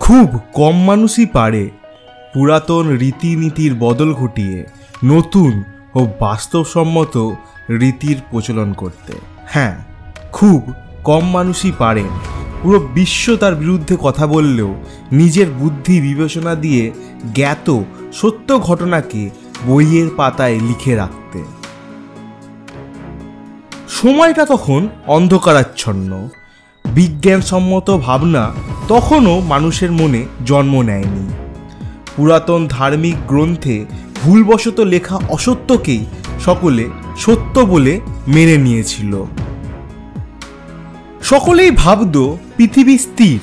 খুব কম মানুষই পারে পুরাতন রীতিনীতির বদল ঘটিয়ে নতুন ও বাস্তবসম্মত রীতির প্রচলন করতে। হ্যাঁ, খুব কম মানুষই পারেন পুরো বিশ্ব তার বিরুদ্ধে কথা বললেও নিজের বুদ্ধি বিবেচনা দিয়ে জ্ঞাত সত্য ঘটনাকে বইয়ের পাতায় লিখে রাখতে। সময়টা তখন অন্ধকারাচ্ছন্ন। বিজ্ঞানসম্মত ভাবনা তখনও মানুষের মনে জন্ম নেয়নি। পুরাতন ধার্মিক গ্রন্থে ভুলবশত লেখা অসত্যকেই সকলে সত্য বলে মেনে নিয়েছিল। সকলেই ভাবত পৃথিবী স্থির,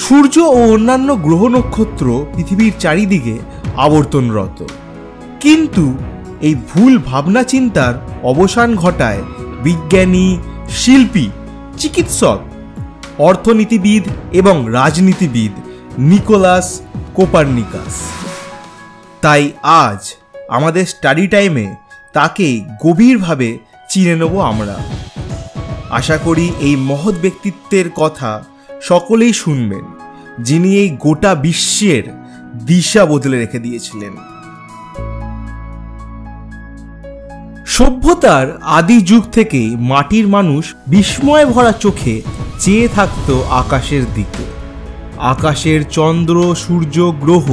সূর্য ও অন্যান্য গ্রহ নক্ষত্র পৃথিবীর চারিদিকে আবর্তনরত। কিন্তু এই ভুল ভাবনা চিন্তার অবসান ঘটায় বিজ্ঞানী, শিল্পী, চিকিৎসক, অর্থনীতিবিদ এবং রাজনীতিবিদ নিকোলাস কোপার্নিকাস। তাই আজ আমাদের স্টাডি টাইমে তাকে গভীরভাবে চিনে নেব আমরা। আশা করি এই মহৎ ব্যক্তিত্বের কথা সকলেই শুনবেন, যিনি এই গোটা বিশ্বের দিশা বদলে রেখে দিয়েছিলেন। সভ্যতার আদি যুগ থেকেই মাটির মানুষ বিস্ময়ে ভরা চোখে চেয়ে থাকত আকাশের দিকে। আকাশের চন্দ্র, সূর্য, গ্রহ,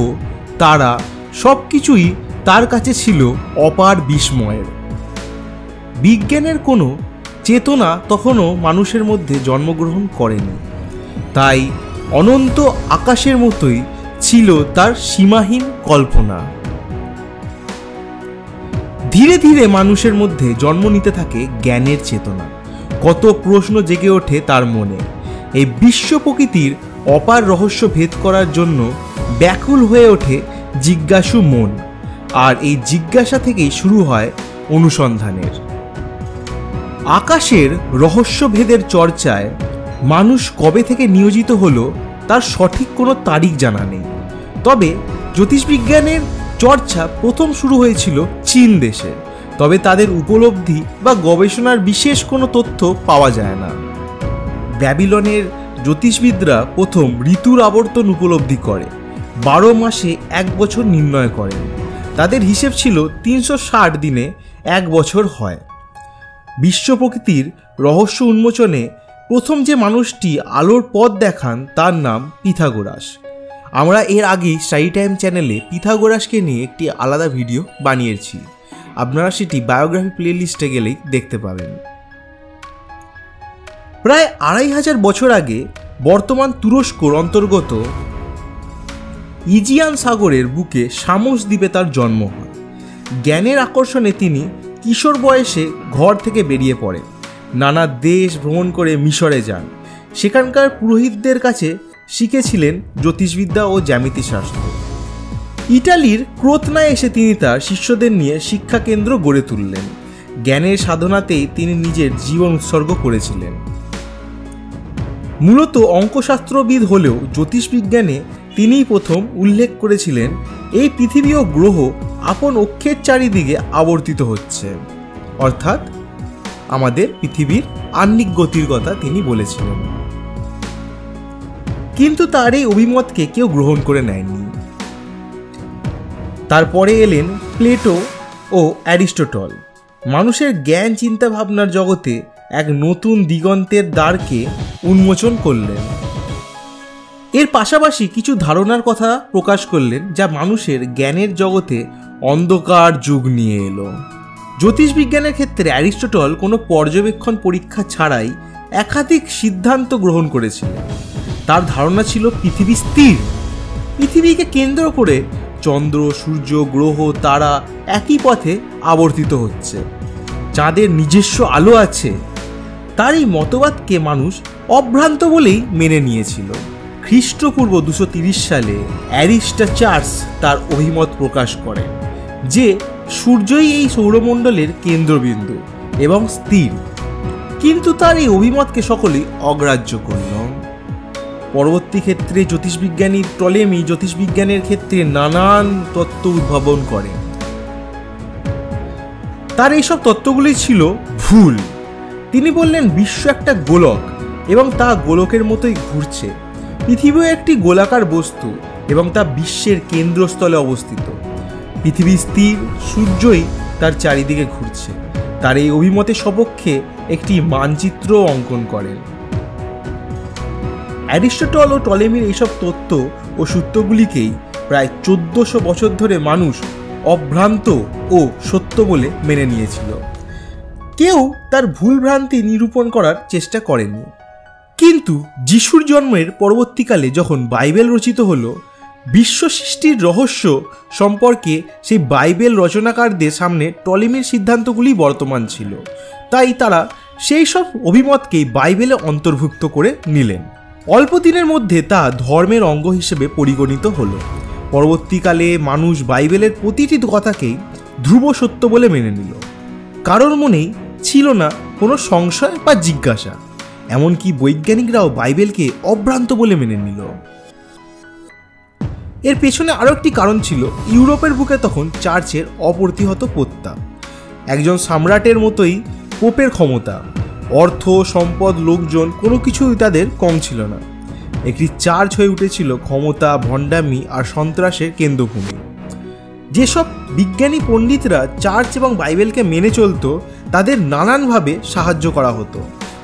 তারা সবকিছুই তার কাছে ছিল অপার বিস্ময়ের। বিজ্ঞানের কোনো চেতনা তখনও মানুষের মধ্যে জন্মগ্রহণ করেনি, তাই অনন্ত আকাশের মতোই ছিল তার সীমাহীন কল্পনা। ধীরে ধীরে মানুষের মধ্যে জন্ম নিতে থাকে জ্ঞানের চেতনা। কত প্রশ্ন জেগে ওঠে তার মনে। এই বিশ্ব প্রকৃতির অপার রহস্য ভেদ করার জন্য ব্যাকুল হয়ে ওঠে জিজ্ঞাসু মন, আর এই জিজ্ঞাসা থেকেই শুরু হয় অনুসন্ধানের। আকাশের রহস্য ভেদের চর্চায় মানুষ কবে থেকে নিয়োজিত হলো তার সঠিক কোনো তারিখ জানা নেই। তবে জ্যোতিষবিজ্ঞানের চর্চা প্রথম শুরু হয়েছিল চীন দেশে, তবে তাদের উপলব্ধি বা গবেষণার বিশেষ কোনো তথ্য পাওয়া যায় না। ব্যাবিলনের জ্যোতিষবিদরা প্রথম ঋতুর আবর্তন উপলব্ধি করে 12 মাসে 1 বছর নির্ণয় করেন। তাদের হিসেব ছিল 360 দিনে 1 বছর হয়। বিশ্ব প্রকৃতির রহস্য উন্মোচনে প্রথম যে মানুষটি আলোর পথ দেখান তার নাম পিথাগোরাস। আমরা এর আগে স্টাডি টাইম চ্যানেলে পিথাগোরাসকে নিয়ে একটি আলাদা ভিডিও বানিয়েছি, আপনারা সেটি বায়োগ্রাফি প্লেলিস্টে গেলেই দেখতে পাবেন। প্রায় 2500 বছর আগে বর্তমান তুরস্কর অন্তর্গত ইজিয়ান সাগরের বুকে সামোস দ্বীপে তার জন্ম হয়। জ্ঞানের আকর্ষণে তিনি কিশোর বয়সে ঘর থেকে বেরিয়ে পড়েন। নানা দেশ ভ্রমণ করে মিশরে যান। সেখানকার পুরোহিতদের কাছে শিখেছিলেন জ্যোতিষবিদ্যা ও জ্যামিতিশাস্ত্র। ইটালির ক্রোতনায় এসে তিনি তার শিষ্যদের নিয়ে শিক্ষা কেন্দ্র গড়ে তুললেন। জ্ঞানের সাধনাতেই তিনি নিজের জীবন উৎসর্গ করেছিলেন। মূলত অঙ্কশাস্ত্রবিদ হলেও জ্যোতিষবিজ্ঞানে তিনিই প্রথম উল্লেখ করেছিলেন এই পৃথিবী ও গ্রহ আপন অক্ষের চারিদিকে আবর্তিত হচ্ছে, অর্থাৎ আমাদের পৃথিবীর আহ্নিক গতির কথা তিনি বলেছিলেন। কিন্তু তার এই অভিমতকে কেউ গ্রহণ করে নেয়নি। তারপরে এলেন প্লেটো ও অ্যারিস্টটল। মানুষের জ্ঞান চিন্তা ভাবনার জগতে এক নতুন দিগন্তের দ্বারকে উন্মোচন করলেন। এর পাশাপাশি কিছু ধারণার কথা প্রকাশ করলেন যা মানুষের জ্ঞানের জগতে অন্ধকার যুগ নিয়ে এলো। জ্যোতিষবিজ্ঞানের ক্ষেত্রে অ্যারিস্টটল কোনো পর্যবেক্ষণ পরীক্ষা ছাড়াই একাধিক সিদ্ধান্ত গ্রহণ করেছিলেন। তার ধারণা ছিল পৃথিবী স্থির। পৃথিবীকে কেন্দ্র করে চন্দ্র, সূর্য, গ্রহ, তারা একই পথে আবর্তিত হচ্ছে। চাঁদের নিজস্ব আলো আছে। তার এই মতবাদকে মানুষ অভ্রান্ত বলেই মেনে নিয়েছিল। খ্রিস্টপূর্ব 230 সালে অ্যারিস্টাচার্স তার অভিমত প্রকাশ করেন যে সূর্যই এই সৌরমণ্ডলের কেন্দ্রবিন্দু এবং স্থির। কিন্তু তার এই অভিমতকে সকলেই অগ্রাহ্য করল। পরবর্তী ক্ষেত্রে জ্যোতিষবিজ্ঞানী টলেমি জ্যোতিষবিজ্ঞানের ক্ষেত্রে নানান তত্ত্ব উদ্ভাবন করেন। তার এইসব তত্ত্বগুলি ছিল ভুল। তিনি বললেন বিশ্ব একটা গোলক এবং তা গোলকের মতোই ঘুরছে। পৃথিবী একটি গোলাকার বস্তু এবং তা বিশ্বের কেন্দ্রস্থলে অবস্থিত। পৃথিবী স্থির, সূর্যই তার চারিদিকে ঘুরছে। তার এই অভিমতের সপক্ষে একটি মানচিত্র অঙ্কন করেন। অ্যারিস্টটল ও টলেমির এইসব তত্ত্ব ও সূত্রগুলিকেই প্রায় 1400 বছর ধরে মানুষ অভ্রান্ত ও সত্য বলে মেনে নিয়েছিল। কেউ তার ভুলভ্রান্তি নিরূপণ করার চেষ্টা করেনি। কিন্তু যিশুর জন্মের পরবর্তীকালে যখন বাইবেল রচিত হলো, বিশ্ব সৃষ্টির রহস্য সম্পর্কে সেই বাইবেল রচনাকারদের সামনে টলেমির সিদ্ধান্তগুলি বর্তমান ছিল। তাই তারা সেই সব অভিমতকেই বাইবেলে অন্তর্ভুক্ত করে নিলেন। অল্প দিনের মধ্যে তা ধর্মের অঙ্গ হিসেবে পরিগণিত হলো। পরবর্তীকালে মানুষ বাইবেলের প্রতিটি কথাকেই ধ্রুব সত্য বলে মেনে নিল। কারোর মনেই ছিল না কোনো সংশয় বা জিজ্ঞাসা। এমনকি বৈজ্ঞানিকরাও বাইবেলকে অভ্রান্ত বলে মেনে নিল। এর পেছনে আরও একটি কারণ ছিল ইউরোপের বুকে তখন চার্চের অপ্রতিহত প্রত্যাপ। একজন সম্রাটের মতোই পোপের ক্ষমতা, অর্থ, সম্পদ, লোকজন কোনো কিছুই তাদের কম ছিল না। একটি চার্চ হয়ে উঠেছিল ক্ষমতা, ভণ্ডামি আর সন্ত্রাসের কেন্দ্রভূমি। যেসব বিজ্ঞানী পণ্ডিতরা চার্চ এবং বাইবেলকে মেনে চলত, তাদের নানানভাবে সাহায্য করা হতো।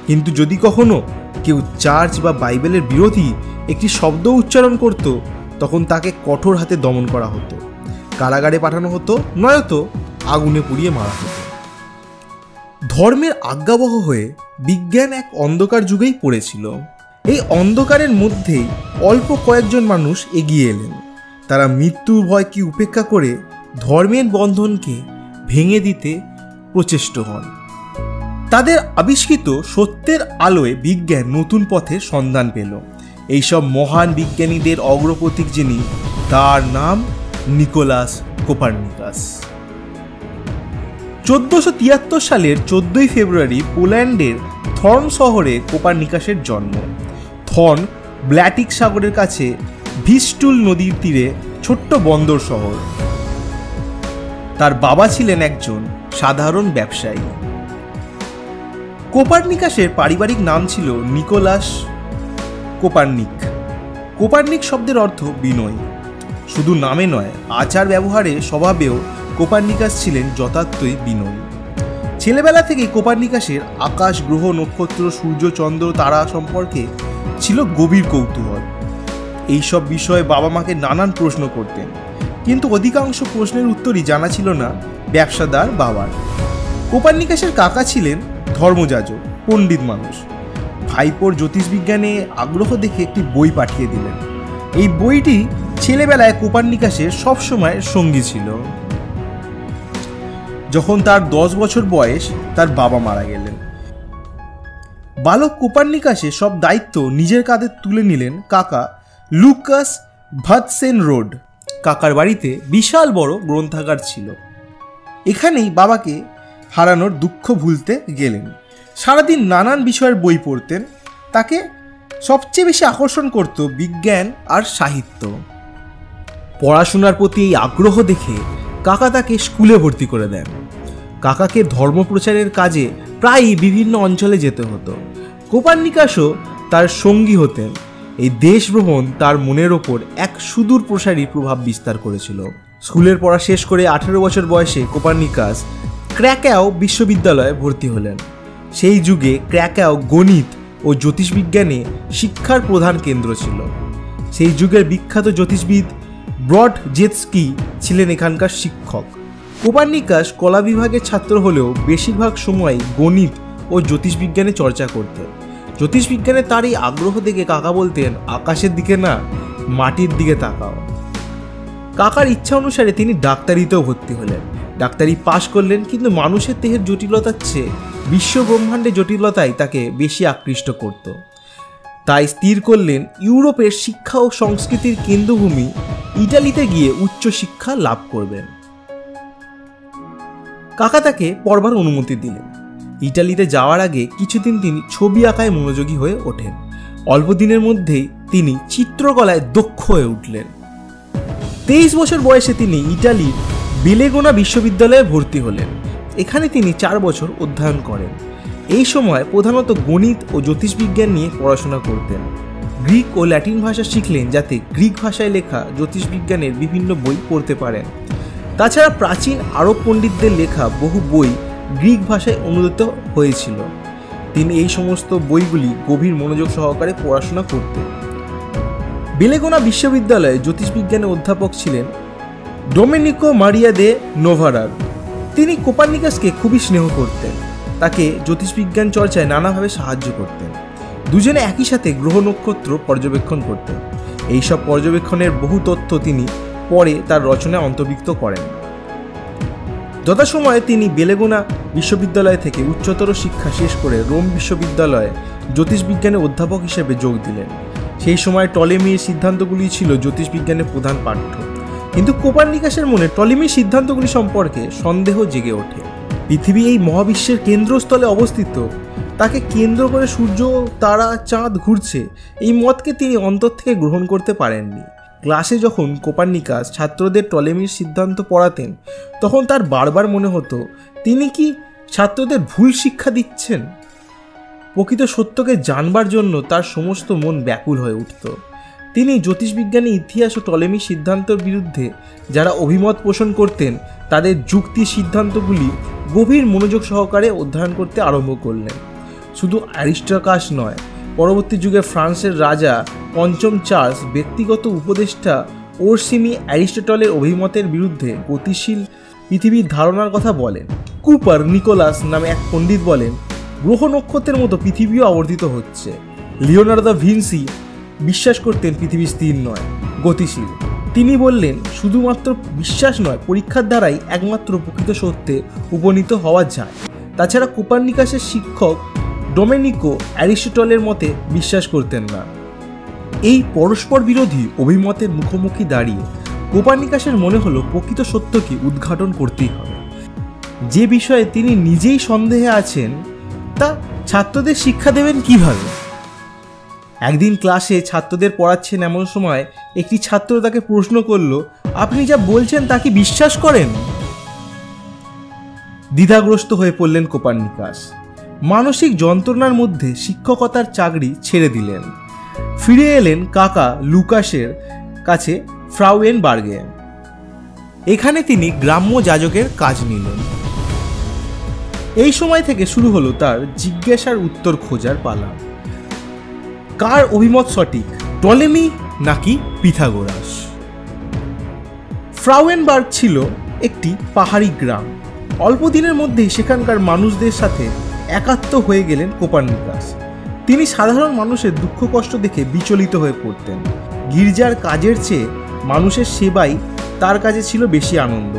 কিন্তু যদি কখনো কেউ চার্চ বা বাইবেলের বিরোধী একটি শব্দ উচ্চারণ করত, তখন তাকে কঠোর হাতে দমন করা হতো, কারাগারে পাঠানো হতো, নয়তো আগুনে পুড়িয়ে মারা হতো। ধর্মের আজ্ঞাবহ হয়ে বিজ্ঞান এক অন্ধকার যুগেই পড়েছিল। এই অন্ধকারের মধ্যেই অল্প কয়েকজন মানুষ এগিয়ে এলেন। তারা মৃত্যুর ভয়কে উপেক্ষা করে ধর্মের বন্ধনকে ভেঙে দিতে প্রচেষ্ট হন। তাদের আবিষ্কৃত সত্যের আলোয় বিজ্ঞান নতুন পথের সন্ধান পেল। এইসব মহান বিজ্ঞানীদের অগ্রপথিক যিনি, তার নাম নিকোলাস কোপার্নিকাস। 1473 সালের 14 ফেব্রুয়ারি পোল্যান্ডের থর্ন শহরে কোপার্নিকাসের জন্ম। থর্ন ব্ল্যাটিক সাগরের কাছে ভিস্টুল নদীর তীরে ছোট্ট বন্দর শহর। তার বাবা ছিলেন একজন সাধারণ ব্যবসায়ী। কোপার্নিকাসের পারিবারিক নাম ছিল নিকোলাস কোপার্নিক। কোপার্নিক শব্দের অর্থ বিনয়ী। শুধু নামে নয়, আচার ব্যবহারে, স্বভাবেও কোপার্নিকাস ছিলেন যথার্থই বিনয়ী। ছেলেবেলা থেকেই কোপার্নিকাসের আকাশ, গ্রহ, নক্ষত্র, সূর্য, চন্দ্র, তারা সম্পর্কে ছিল গভীর কৌতূহল। এইসব বিষয়ে বাবা মাকে নানান প্রশ্ন করতেন, কিন্তু অধিকাংশ প্রশ্নের উত্তরই জানা ছিল না ব্যবসাদার বাবার। কোপার্নিকাসের কাকা ছিলেন ধর্মযাজক, পণ্ডিত মানুষ। ভাইপোর জ্যোতিষবিজ্ঞানে আগ্রহ দেখে একটি বই পাঠিয়ে দিলেন। এই বইটি ছেলেবেলায় কোপার্নিকাসের সবসময় সঙ্গী ছিল। যখন তার 10 বছর বয়স, তার বাবা মারা গেলেন। বালক কোপার্নিকাসের সব দায়িত্ব নিজের কাঁধে তুলে নিলেন কাকা লুকাস ভাতসেনরোড। কাকার বাড়িতে বিশাল বড় গ্রন্থাগার ছিল। এখানেই বাবাকে হারানোর দুঃখ ভুলতে গেলেন। সারাদিন নানান বিষয়ের বই পড়তেন। তাকে সবচেয়ে বেশি আকর্ষণ করত বিজ্ঞান আর সাহিত্য। পড়াশোনার প্রতি এই আগ্রহ দেখে কাকা তাকে স্কুলে ভর্তি করে দেন। কাকাকে ধর্মপ্রচারের কাজে প্রায়ই বিভিন্ন অঞ্চলে যেতে হতো। কোপার্নিকাসও তার সঙ্গী হতেন। এই দেশ ভ্রমণ তার মনের ওপর এক সুদূর প্রসারী প্রভাব বিস্তার করেছিল। স্কুলের পড়া শেষ করে 18 বছর বয়সে কোপার্নিকাস ক্র্যাকাও বিশ্ববিদ্যালয়ে ভর্তি হলেন। সেই যুগে ক্র্যাকাও গণিত ও জ্যোতিষবিজ্ঞানে শিক্ষার প্রধান কেন্দ্র ছিল। সেই যুগের বিখ্যাত জ্যোতিষবিদ ব্রডজেৎস্কি ছিলেন এখানকার শিক্ষক। কোপার্নিকাস কলা বিভাগের ছাত্র হলেও বেশিরভাগ সময় গণিত ও জ্যোতিষবিজ্ঞানে চর্চা করতেন। জ্যোতিষবিজ্ঞানে তার এই আগ্রহ দেখে কাকা বলতেন, আকাশের দিকে না, মাটির দিকে তাকাও। কাকার ইচ্ছা অনুসারে তিনি ডাক্তারিতেও ভর্তি হলেন। ডাক্তারি পাশ করলেন, কিন্তু মানুষের দেহের জটিলতার চেয়ে বিশ্ব ব্রহ্মাণ্ডের জটিলতাই তাকে বেশি আকৃষ্ট করত। তাই স্থির করলেন ইউরোপের শিক্ষা ও সংস্কৃতির কেন্দ্রভূমি ইটালিতে গিয়ে উচ্চশিক্ষা লাভ করবেন। কাকা তাকে পড়বার অনুমতি দিলেন। ইটালিতে যাওয়ার আগে কিছুদিন তিনি ছবি আঁকায় মনোযোগী হয়ে ওঠেন। অল্প দিনের মধ্যেই তিনি চিত্রকলায় দক্ষ হয়ে উঠলেন। 23 বছর বয়সে তিনি ইটালির বেলেগোনা বিশ্ববিদ্যালয়ে ভর্তি হলেন। এখানে তিনি 4 বছর অধ্যয়ন করেন। এই সময় প্রধানত গণিত ও জ্যোতিষবিজ্ঞান নিয়ে পড়াশোনা করতেন। গ্রিক ও ল্যাটিন ভাষা শিখলেন যাতে গ্রিক ভাষায় লেখা জ্যোতিষবিজ্ঞানের বিভিন্ন বই পড়তে পারেন। তাছাড়া প্রাচীন আরব পণ্ডিতদের লেখা বহু বই গ্রিক ভাষায় অনুদিত হয়েছিল। তিনি এই সমস্ত বইগুলি গভীর মনোযোগ সহকারে পড়াশোনা করতেন। বেলেগোনা বিশ্ববিদ্যালয়ে জ্যোতিষবিজ্ঞানের অধ্যাপক ছিলেন ডোমেনিকো মারিয়া দে নোভারার। তিনি কোপার্নিকাসকে খুবই স্নেহ করতেন, তাকে জ্যোতিষবিজ্ঞান চর্চায় নানাভাবে সাহায্য করতেন। দুজনে একই সাথে গ্রহ নক্ষত্র পর্যবেক্ষণ করতেন। এইসব পর্যবেক্ষণের বহু তথ্য তিনি পরে তার রচনায় অন্তর্ভুক্ত করেন। যথাসময়ে তিনি বেলেগোনা বিশ্ববিদ্যালয় থেকে উচ্চতর শিক্ষা শেষ করে রোম বিশ্ববিদ্যালয়ে জ্যোতিষবিজ্ঞানের অধ্যাপক হিসেবে যোগ দিলেন। সেই সময় টলেমির সিদ্ধান্তগুলি ছিল জ্যোতিষবিজ্ঞানের প্রধান পাঠ্য, কিন্তু কোপার্নিকাসের মনে টলেমির সিদ্ধান্তগুলি সম্পর্কে সন্দেহ জেগে ওঠে। পৃথিবী এই মহাবিশ্বের কেন্দ্রস্থলে অবস্থিত, তাকে কেন্দ্র করে সূর্য, তারা, চাঁদ ঘুরছে, এই মতকে তিনি অন্তর থেকে গ্রহণ করতে পারেননি। ক্লাসে যখন কোপার্নিকাস ছাত্রদের টলেমির সিদ্ধান্ত পড়াতেন, তখন তার বারবার মনে হতো তিনি কি ছাত্রদের ভুল শিক্ষা দিচ্ছেন। প্রকৃত সত্যকে জানবার জন্য তার সমস্ত মন ব্যাকুল হয়ে উঠত। তিনি জ্যোতিষবিজ্ঞানী ইতিহাস ও টলেমির সিদ্ধান্তের বিরুদ্ধে যারা অভিমত পোষণ করতেন, তাদের যুক্তি সিদ্ধান্তগুলি গভীর মনোযোগ সহকারে অধ্যয়ন করতে আরম্ভ করলেন। শুধু অ্যারিস্টকাস নয়, পরবর্তী যুগে ফ্রান্সের রাজা পঞ্চম চার্লস ব্যক্তিগত উপদেষ্টা ওরসিনি অ্যারিস্টটলের অভিমতের বিরুদ্ধে গতিশীল পৃথিবীর ধারণার কথা বলেন। কুপার নিকোলাস নামে এক পণ্ডিত বলেন, গ্রহ নক্ষত্রের মতো পৃথিবীও আবর্তিত হচ্ছে। লিওনার্দো দা ভিঞ্চি বিশ্বাস করতেন পৃথিবী স্থির নয়, গতিশীল। তিনি বললেন, শুধুমাত্র বিশ্বাস নয়, পরীক্ষার দ্বারাই একমাত্র প্রকৃত সত্যে উপনীত হওয়া যায়। তাছাড়া কোপার্নিকাসের শিক্ষক ডোমেনিকো অ্যারিস্টটলের মতে বিশ্বাস করতেন না। এই পরস্পর বিরোধী অভিমতের মুখোমুখি দাঁড়িয়ে কোপার্নিকাসের মনে হলো প্রকৃত সত্যকে উদ্ঘাটন করতেই হবে। যে বিষয়ে তিনি নিজেই সন্দেহে আছেন, তা ছাত্রদের শিক্ষা দেবেন কিভাবে? একদিন ক্লাসে ছাত্রদের পড়াচ্ছেন, এমন সময় একটি ছাত্র তাকে প্রশ্ন করল, আপনি যা বলছেন তা কি বিশ্বাস করেন? দ্বিধাগ্রস্ত হয়ে পড়লেন কোপার্নিকাস। মানসিক যন্ত্রণার মধ্যে শিক্ষকতার চাকরি ছেড়ে দিলেন। ফিরে এলেন কাকা লুকাসের কাছে ফ্রাউয়েনবার্গে। এখানে তিনি গ্রাম্য যাজকের কাজ নিলেন। এই সময় থেকে শুরু হলো তার জিজ্ঞাসার উত্তর খোঁজার পালা। কার অভিমত সঠিক, টলেমি নাকি পিথাগোরাস? ফ্রাউয়েনবার্গ ছিল একটি পাহাড়ি গ্রাম। অল্প দিনের মধ্যেই সেখানকার মানুষদের সাথে একাত্ম হয়ে গেলেন কোপার্নিকাস। তিনি সাধারণ মানুষের দুঃখ কষ্ট দেখে বিচলিত হয়ে পড়তেন। গির্জার কাজের চেয়ে মানুষের সেবাই তার কাছে ছিল বেশি আনন্দ।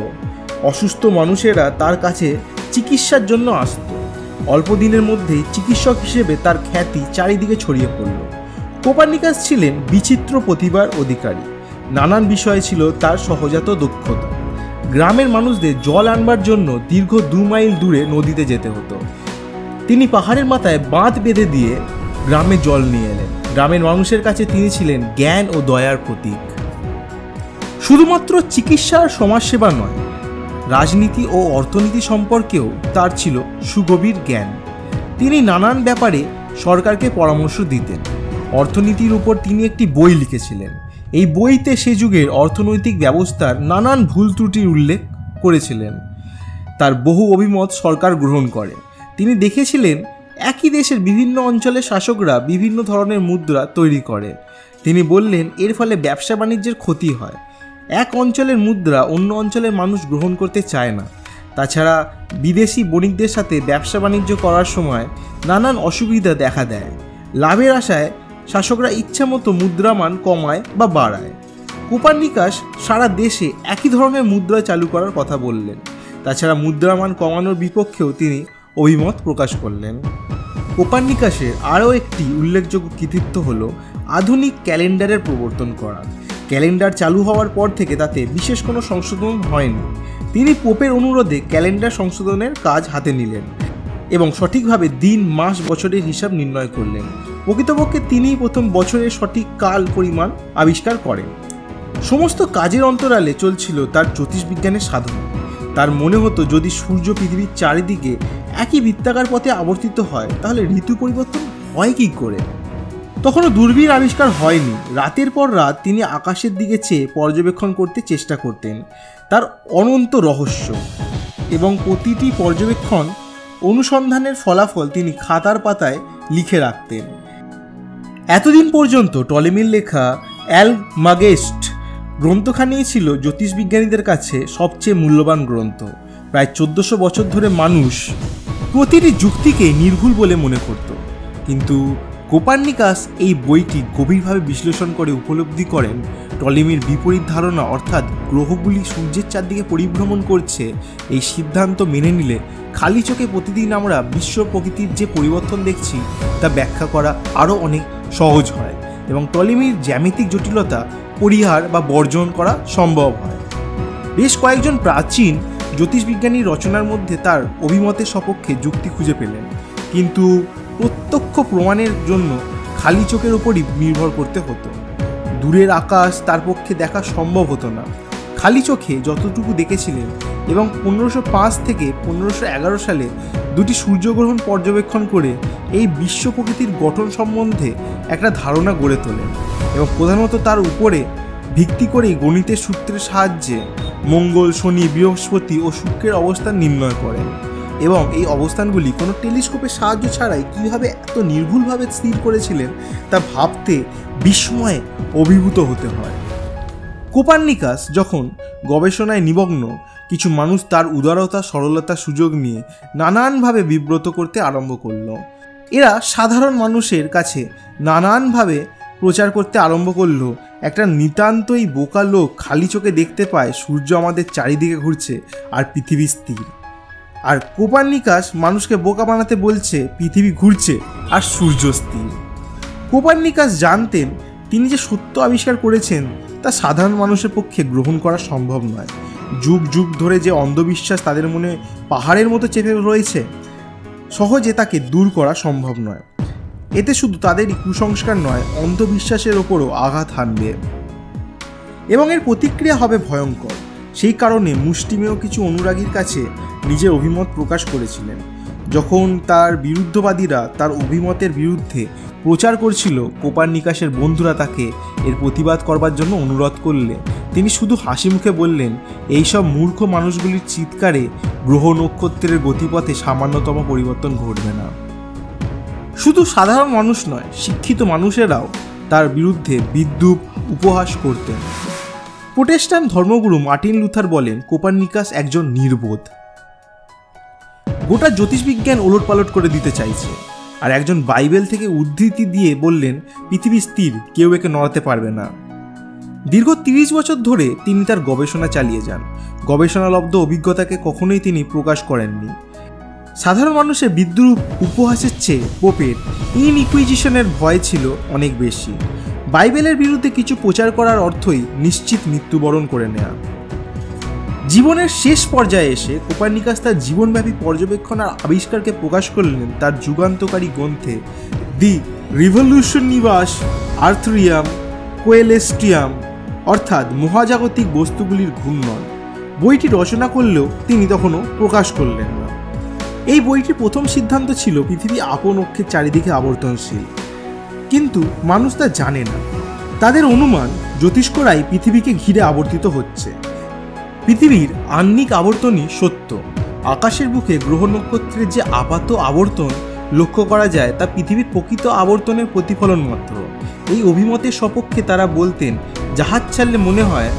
অসুস্থ মানুষেরা তার কাছে চিকিৎসার জন্য আসত। অল্প দিনের মধ্যেই চিকিৎসক হিসেবে তার খ্যাতি চারিদিকে ছড়িয়ে পড়ল। কোপার্নিকাস ছিলেন বিচিত্র প্রতিভার অধিকারী। নানান বিষয়ে ছিল তার সহজাত দক্ষতা। গ্রামের মানুষদের জল আনবার জন্য দীর্ঘ 2 মাইল দূরে নদীতে যেতে হতো। তিনি পাহাড়ের মাথায় বাঁধ বেঁধে দিয়ে গ্রামে জল নিয়ে এলেন। গ্রামের মানুষের কাছে তিনি ছিলেন জ্ঞান ও দয়ার প্রতীক। শুধুমাত্র চিকিৎসা আর সমাজসেবা নয়, রাজনীতি ও অর্থনীতি সম্পর্কেও তার ছিল সুগভীর জ্ঞান। তিনি নানান ব্যাপারে সরকারকে পরামর্শ দিতেন। অর্থনীতির উপর তিনি একটি বই লিখেছিলেন। এই বইতে সে যুগের অর্থনৈতিক ব্যবস্থার নানান ভুল ত্রুটির উল্লেখ করেছিলেন। তার বহু অভিমত সরকার গ্রহণ করে। তিনি দেখেছিলেন একই দেশের বিভিন্ন অঞ্চলের শাসকরা বিভিন্ন ধরনের মুদ্রা তৈরি করে। তিনি বললেন, এর ফলে ব্যবসা বাণিজ্যের ক্ষতি হয়। এক অঞ্চলের মুদ্রা অন্য অঞ্চলের মানুষ গ্রহণ করতে চায় না। তাছাড়া বিদেশি বণিকদের সাথে ব্যবসা বাণিজ্য করার সময় নানান অসুবিধা দেখা দেয়। লাভের আশায় শাসকরা ইচ্ছামতো মুদ্রামান কমায় বা বাড়ায়। কোপার্নিকাস সারা দেশে একই ধরনের মুদ্রা চালু করার কথা বললেন। তাছাড়া মুদ্রামান কমানোর বিপক্ষেও তিনি অভিমত প্রকাশ করলেন। কোপার্নিকাসের আরও একটি উল্লেখযোগ্য কৃতিত্ব হল আধুনিক ক্যালেন্ডারের প্রবর্তন করা। ক্যালেন্ডার চালু হওয়ার পর থেকে তাতে বিশেষ কোনো সংশোধন হয়নি। তিনি পোপের অনুরোধে ক্যালেন্ডার সংশোধনের কাজ হাতে নিলেন এবং সঠিকভাবে দিন, মাস, বছরের হিসাব নির্ণয় করলেন। প্রকৃতপক্ষে তিনিই প্রথম বছরের সঠিক কাল পরিমাণ আবিষ্কার করেন। সমস্ত কাজের অন্তরালে চলছিল তার জ্যোতিষবিজ্ঞানের সাধনা। তার মনে হতো, যদি সূর্য পৃথিবীর চারিদিকে একই বৃত্তাকার পথে আবর্তিত হয়, তাহলে ঋতু পরিবর্তন হয় কী করে? তখনও দূরবীন আবিষ্কার হয়নি। রাতের পর রাত তিনি আকাশের দিকে চেয়ে পর্যবেক্ষণ করতে চেষ্টা করতেন তার অনন্ত রহস্য, এবং প্রতিটি পর্যবেক্ষণ অনুসন্ধানের ফলাফল তিনি খাতার পাতায় লিখে রাখতেন। এতদিন পর্যন্ত টলেমির লেখা অ্যালমাগেস্ট গ্রন্থখানিই ছিল জ্যোতিষবিজ্ঞানীদের কাছে সবচেয়ে মূল্যবান গ্রন্থ। প্রায় 1400 বছর ধরে মানুষ প্রতিটি যুক্তিকে নির্ভুল বলে মনে করত, কিন্তু কোপার্নিকাস এই বইটি গভীরভাবে বিশ্লেষণ করে উপলব্ধি করেন টলেমির বিপরীত ধারণা, অর্থাৎ গ্রহগুলি সূর্যের চারদিকে পরিভ্রমণ করছে। এই সিদ্ধান্ত মেনে নিলে খালি চোখে প্রতিদিন আমরা বিশ্ব প্রকৃতির যে পরিবর্তন দেখছি তা ব্যাখ্যা করা আরও অনেক সহজ হয় এবং টলেমির জ্যামিতিক জটিলতা পরিহার বা বর্জন করা সম্ভব হয়। বেশ কয়েকজন প্রাচীন জ্যোতিষবিজ্ঞানীর রচনার মধ্যে তার অভিমতের সপক্ষে যুক্তি খুঁজে পেলেন, কিন্তু প্রত্যক্ষ প্রমাণের জন্য খালি চোখের উপরই নির্ভর করতে হতো। দূরের আকাশ তার পক্ষে দেখা সম্ভব হতো না। খালি চোখে যতটুকু দেখেছিলেন এবং 1505 থেকে 1511 সালে দুটি সূর্যগ্রহণ পর্যবেক্ষণ করে এই বিশ্ব প্রকৃতির গঠন সম্বন্ধে একটা ধারণা গড়ে তোলেন এবং প্রধানত তার উপরে ভিত্তি করেই গণিতের সূত্রের সাহায্যে মঙ্গল, শনি, বৃহস্পতি ও শুক্রের অবস্থান নির্ণয় করেন এবং এই অবস্থানগুলি কোনো টেলিস্কোপের সাহায্য ছাড়াই কীভাবে এত নির্ভুলভাবে স্থির করেছিলেন তা ভাবতে বিস্ময়ে অভিভূত হতে হয়। কোপার্নিকাস যখন গবেষণায় নিমগ্ন, কিছু মানুষ তার উদারতা সরলতার সুযোগ নিয়ে নানানভাবে বিব্রত করতে আরম্ভ করল। এরা সাধারণ মানুষের কাছে নানানভাবে প্রচার করতে আরম্ভ করলো একটা নিতান্তই বোকা লোক খালি চোখে দেখতে পায় সূর্য আমাদের চারিদিকে ঘুরছে আর পৃথিবী স্থির, আর কোপার্নিকাস মানুষকে বোকা বানাতে বলছে পৃথিবী ঘুরছে আর সূর্য স্থির। কোপার্নিকাস জানতেন তিনি যে সত্য আবিষ্কার করেছেন তা সাধারণ মানুষের পক্ষে গ্রহণ করা সম্ভব নয়। যুগ যুগ ধরে যে অন্ধবিশ্বাস তাদের মনে পাহাড়ের মতো চেপে রয়েছে, সহজে তাকে দূর করা সম্ভব নয়। এতে শুধু তাদেরই কুসংস্কার নয়, অন্ধবিশ্বাসের ওপরও আঘাত হানবে এবং এর প্রতিক্রিয়া হবে ভয়ঙ্কর। সেই কারণে মুষ্টিমেয় কিছু অনুরাগীর কাছে নিজের অভিমত প্রকাশ করেছিলেন। যখন তার বিরুদ্ধবাদীরা তার অভিমতের বিরুদ্ধে প্রচার করছিল, কোপার্নিকাসের বন্ধুরা তাকে এর প্রতিবাদ করবার জন্য অনুরোধ করলে তিনি শুধু হাসি মুখে বললেন, এইসব মূর্খ মানুষগুলির চিৎকারে গ্রহ নক্ষত্রের গতিপথে সামান্যতম পরিবর্তন ঘটবে না। শুধু সাধারণ মানুষ নয়, শিক্ষিত মানুষেরাও তার বিরুদ্ধে বিদ্রূপ উপহাস করতেন। প্রোটেস্ট্যান্ট ধর্মগুরু মার্টিন লুথার বলেন, কোপার্নিকাস একজন নির্বোধ, গোটা জ্যোতিষবিজ্ঞান ওলটপালট করে দিতে চাইছে। আর একজন বাইবেল থেকে উদ্ধৃতি দিয়ে বললেন, পৃথিবী স্থির, কেউ একে নড়াতে পারবে না। দীর্ঘ 30 বছর ধরে তিনি তার গবেষণা চালিয়ে যান। গবেষণালব্ধ অভিজ্ঞতাকে কখনোই তিনি প্রকাশ করেননি। সাধারণ মানুষের বিদ্রূপ উপহাসের চেয়ে পোপের ইনইকুইজিশনের ভয় ছিল অনেক বেশি। বাইবেলের বিরুদ্ধে কিছু প্রচার করার অর্থই নিশ্চিত মৃত্যুবরণ করে নেওয়া। জীবনের শেষ পর্যায়ে এসে কোপার্নিকাস তার জীবনব্যাপী পর্যবেক্ষণ আর আবিষ্কারকে প্রকাশ করলেন তার যুগান্তকারী গ্রন্থে দি রিভলিউশনিবাস আর্থরিয়াম কোয়েলেস্ট্রিয়াম, অর্থাৎ মহাজাগতিক বস্তুগুলির ঘূর্ণন। বইটি রচনা করলেও তিনি তখনও প্রকাশ করলেন না। এই বইটির প্রথম সিদ্ধান্ত ছিল পৃথিবী আপন অক্ষের চারিদিকে আবর্তনশীল, কিন্তু মানুষ তা জানে না। তাদের অনুমান জ্যোতিষ্করাই পৃথিবীকে ঘিরে আবর্তিত হচ্ছে। পৃথিবীর আহ্নিক আবর্তনই সত্য। আকাশের বুকে গ্রহ নক্ষত্রের যে আপাত আবর্তন লক্ষ্য করা যায় তা পৃথিবীর প্রকৃত আবর্তনের প্রতিফলন মাত্র। এই অভিমতের সপক্ষে তারা বলতেন, জাহাজ ছাড়লে মনে হয়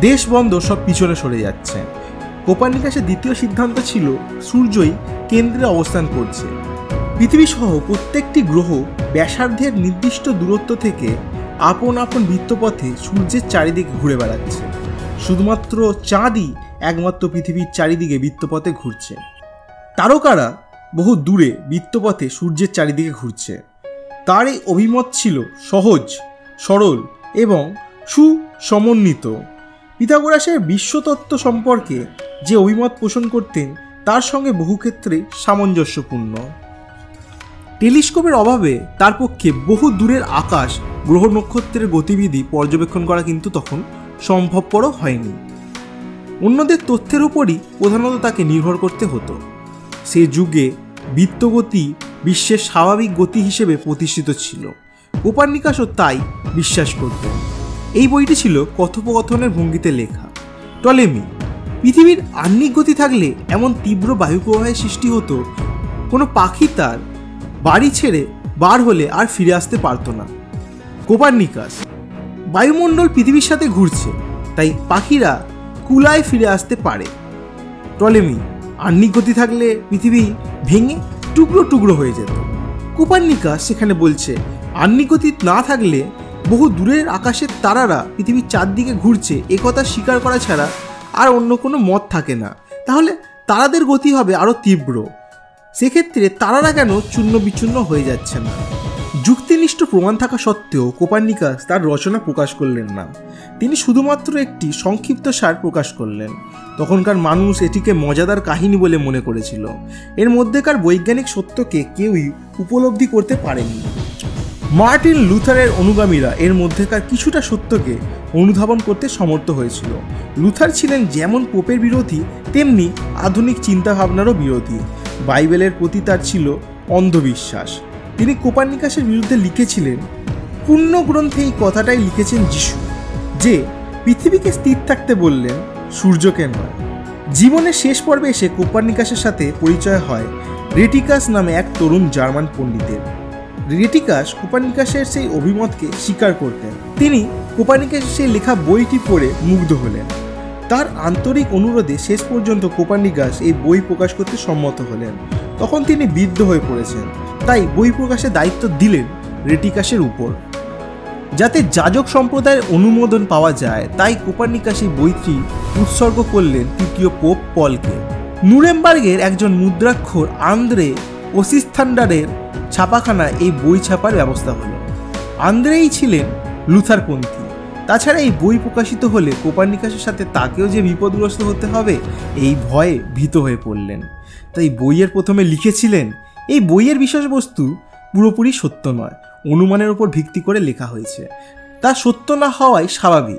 দেশ বন্দর সব পিছনে সরে যাচ্ছে। কোপার্নিকাসের দ্বিতীয় সিদ্ধান্ত ছিল সূর্যই কেন্দ্রে অবস্থান করছে। পৃথিবী সহ প্রত্যেকটি গ্রহ ব্যাসার্ধের নির্দিষ্ট দূরত্ব থেকে আপন আপন বৃত্তপথে সূর্যের চারিদিকে ঘুরে বেড়াচ্ছে। শুধুমাত্র চাঁদই একমাত্র পৃথিবীর চারিদিকে বৃত্তপথে ঘুরছে। তারকারা বহু দূরে বৃত্তপথে সূর্যের চারিদিকে ঘুরছে। তার এই অভিমত ছিল সহজ, সরল এবং সুসমন্বিত। পিথাগোরাসের বিশ্বতত্ত্ব সম্পর্কে যে অভিমত পোষণ করতেন তার সঙ্গে বহু ক্ষেত্রে সামঞ্জস্যপূর্ণ। টেলিস্কোপের অভাবে তার পক্ষে বহু দূরের আকাশ, গ্রহ নক্ষত্রের গতিবিধি পর্যবেক্ষণ করা কিন্তু তখন সম্ভবপর হয়নি। অন্যদের তথ্যের উপরই প্রধানত তাকে নির্ভর করতে হতো। সে যুগে বৃত্তগতি বিশ্বের স্বাভাবিক গতি হিসেবে প্রতিষ্ঠিত ছিল। কোপার্নিকাসও তাই বিশ্বাস করতেন। এই বইটি ছিল কথোপকথনের ভঙ্গিতে লেখা। টলেমি, পৃথিবীর আহ্নিক গতি থাকলে এমন তীব্র বায়ুপ্রবাহের সৃষ্টি হতো, কোনো পাখি তার বাড়ি ছেড়ে বার হলে আর ফিরে আসতে পারত না। কোপার্নিকাস, বায়ুমণ্ডল পৃথিবীর সাথে ঘুরছে, তাই পাখিরা কুলায় ফিরে আসতে পারে। টলেমি, আহ্নিক গতি থাকলে পৃথিবী ভেঙে টুকরো টুকরো হয়ে যেত। কোপার্নিকাস সেখানে বলছে আহ্নিক গতি না থাকলে বহু দূরের আকাশের তারারা পৃথিবীর চারদিকে ঘুরছে একথা স্বীকার করা ছাড়া আর অন্য কোনো মত থাকে না। তাহলে তারাদের গতি হবে আরও তীব্র, সেক্ষেত্রে তারারা কেন চূর্ণ বিচূর্ণ হয়ে যাচ্ছে না? যুক্তিনিষ্ঠ প্রমাণ থাকা সত্ত্বেও কোপার্নিকাস তার রচনা প্রকাশ করলেন না। তিনি শুধুমাত্র একটি সংক্ষিপ্ত সার প্রকাশ করলেন। তখনকার মানুষ এটিকে মজাদার কাহিনী বলে মনে করেছিল। এর মধ্যেকার বৈজ্ঞানিক সত্যকে কেউই উপলব্ধি করতে পারেনি। মার্টিন লুথারের অনুগামীরা এর মধ্যেকার কিছুটা সত্যকে অনুধাবন করতে সমর্থ হয়েছিল। লুথার ছিলেন যেমন পোপের বিরোধী, তেমনি আধুনিক চিন্তাভাবনারও বিরোধী। বাইবেলের প্রতি তার ছিল অন্ধবিশ্বাস। তিনি কোপার্নিকাসের বিরুদ্ধে লিখেছিলেন, পূর্ণ গ্রন্থে এই কথাটাই লিখেছেন যিশু, যে পৃথিবীকে স্থির থাকতে বললেন, সূর্যকে নয়। জীবনের শেষ পর্বে এসে কোপার্নিকাসের সাথে পরিচয় হয় রেটিকাস নামে এক তরুণ জার্মান পণ্ডিতের। রেটিকাস কোপার্নিকাসের সেই অভিমতকে স্বীকার করতেন। তিনি কোপার্নিকাসের সেই লেখা বইটি পড়ে মুগ্ধ হলেন। তার আন্তরিক অনুরোধে শেষ পর্যন্ত কোপার্নিকাস এই বই প্রকাশ করতে সম্মত হলেন। তখন তিনি বিদ্ধ হয়ে পড়েছেন, তাই বই প্রকাশের দায়িত্ব দিলেন রেটিকাসের উপর। যাতে যাজক সম্প্রদায়ের অনুমোদন পাওয়া যায়, তাই কোপার্নিকাস এই বইটি উৎসর্গ করলেন তৃতীয় পোপ পলকে। নুরেমবার্গের একজন মুদ্রাক্ষর আন্দ্রে ওসিস্থান্ডারের ছাপাখানায় এই বই ছাপার ব্যবস্থা হলো। আন্দ্রেই ছিলেন লুথারপন্থী। তাছাড়া এই বই প্রকাশিত হলে কোপার্নিকাসের সাথে তাকেও যে বিপদগ্রস্ত হতে হবে, এই ভয়ে ভীত হয়ে পড়লেন। তাই বইয়ের প্রথমে লিখেছিলেন, এই বইয়ের বিষয়বস্তু পুরোপুরি সত্য নয়, অনুমানের উপর ভিত্তি করে লেখা হয়েছে। তা সত্য না হওয়াই স্বাভাবিক।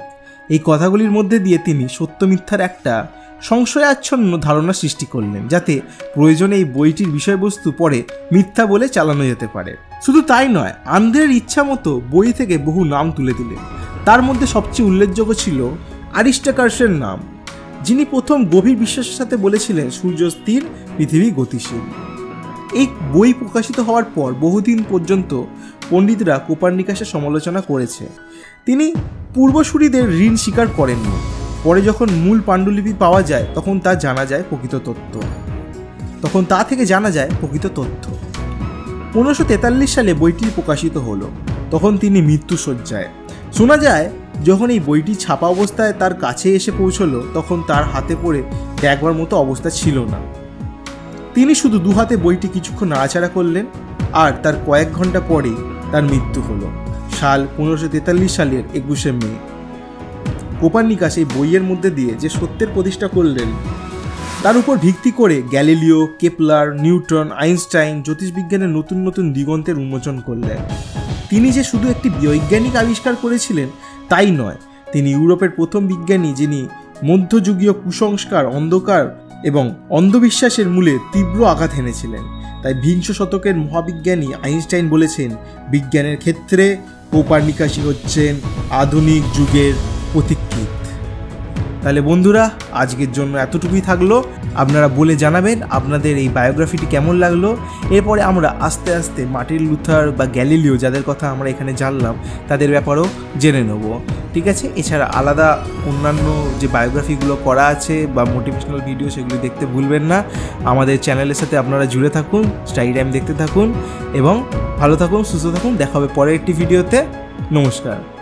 এই কথাগুলির মধ্যে দিয়ে তিনি সত্য মিথ্যার একটা সংশয়াচ্ছন্ন ধারণা সৃষ্টি করলেন, যাতে প্রয়োজনে এই বইটির বিষয়বস্তু পরে মিথ্যা বলে চালানো যেতে পারে। শুধু তাই নয়, আন্দ্রের ইচ্ছা মতো বই থেকে বহু নাম তুলে দিলেন। তার মধ্যে সবচেয়ে উল্লেখযোগ্য ছিল আরিস্টার্কাসের নাম, যিনি প্রথম গভীর বিশ্বাসের সাথে বলেছিলেন সূর্য স্থির, পৃথিবী গতিশীল। এই বই প্রকাশিত হওয়ার পর বহুদিন পর্যন্ত পণ্ডিতরা কোপার্নিকাসের সমালোচনা করেছে। তিনি পূর্বসূরিদের ঋণ স্বীকার করেননি। পরে যখন মূল পাণ্ডুলিপি পাওয়া যায়, তখন তা থেকে জানা যায় প্রকৃত তথ্য। 1543 সালে বইটি প্রকাশিত হলো। তখন তিনি মৃত্যুশয্যায়। শোনা যায়, যখন এই বইটি ছাপা অবস্থায় তার কাছে এসে পৌঁছলো, তখন তার হাতে পড়ে দেখবার মতো অবস্থা ছিল না। তিনি শুধু দু হাতে বইটি কিছুক্ষণ নাড়াচাড়া করলেন, আর তার কয়েক ঘন্টা পরেই তার মৃত্যু হলো। সাল 1543 সালের 21শে মে। কোপার্নিকাস এই বইয়ের মধ্যে দিয়ে যে সত্যের প্রতিষ্ঠা করলেন, তার উপর ভিত্তি করে গ্যালিলিও, কেপলার, নিউটন, আইনস্টাইন জ্যোতিষবিজ্ঞানের নতুন নতুন দিগন্তের উন্মোচন করলেন। তিনি যে শুধু একটি বৈজ্ঞানিক আবিষ্কার করেছিলেন তাই নয়, তিনি ইউরোপের প্রথম বিজ্ঞানী যিনি মধ্যযুগীয় কুসংস্কার, অন্ধকার এবং অন্ধবিশ্বাসের মূলে তীব্র আঘাত এনেছিলেন। তাই বিংশ শতকের মহাবিজ্ঞানী আইনস্টাইন বলেছেন, বিজ্ঞানের ক্ষেত্রে কোপার্নিকাসই হচ্ছেন আধুনিক যুগের পথিকৃৎ। তাহলে বন্ধুরা, আজকের জন্য এতটুকুই থাকলো। আপনারা বলে জানাবেন আপনাদের এই বায়োগ্রাফিটি কেমন লাগলো। এরপরে আমরা আস্তে আস্তে মার্টিন লুথার বা গ্যালিলিও, যাদের কথা আমরা এখানে জানলাম, তাদের ব্যাপারেও জেনে নেব। ঠিক আছে? এছাড়া আলাদা অন্যান্য যে বায়োগ্রাফিগুলো করা আছে বা মোটিভেশনাল ভিডিও, সেগুলি দেখতে ভুলবেন না। আমাদের চ্যানেলের সাথে আপনারা জুড়ে থাকুন, স্টাডি টাইম দেখতে থাকুন এবং ভালো থাকুন, সুস্থ থাকুন। দেখা হবে পরের একটি ভিডিওতে। নমস্কার।